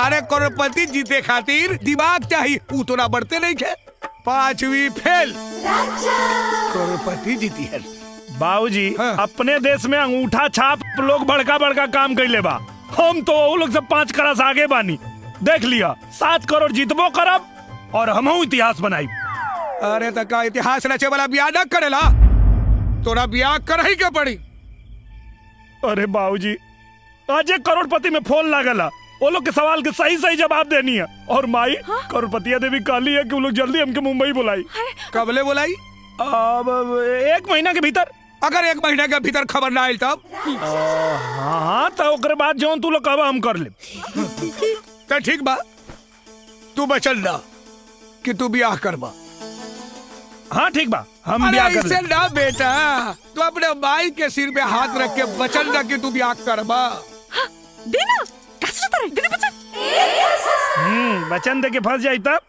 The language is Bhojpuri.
अरे करोड़पति जीते खातिर दिमाग चाहिए, वो तो ना बढ़ते नहीं खे। 5वीं फेल, करोड़पति जीती है। बाबूजी हाँ। अपने देश में अंगूठा छाप लोग बड़का बड़का काम कैले बा, हम तो वो लोग से 5 करोड़ आगे बानी। देख लिया 7 करोड़ जीतबो करब और हमहू इतिहास बनाई। अरे तो का इतिहास रचे वाला ब्याह न करेला, तोरा ब्याह कर ही के पड़ी। अरे बाबूजी आज एक करोड़पति में फोन लागला, वो लोग के सवाल के सही सही जवाब देनी है। और माई करोड़पतिया देवी कहली है कि वो लोग जल्दी हमके मुंबई बुलाई। कबले बुलाई? अब 1 महीना के भीतर। अगर 1 महीना के भीतर खबर ना आयल तब? हाँ तो ओकरे बाद जौन तू लोग कहबा हम कर ले। तो ठीक बा, तू बचल ना कि तू ब्याह करबा। हाँ ठीक बा, हम अरे ब्याह कर ऐसे ले। ना बेटा, तू अपने माई के सिर पे हाथ रख के बचल ना कि तू ब्याह करबा। देना कैसे देना बच्चा। वचन दे के फंस जाई तब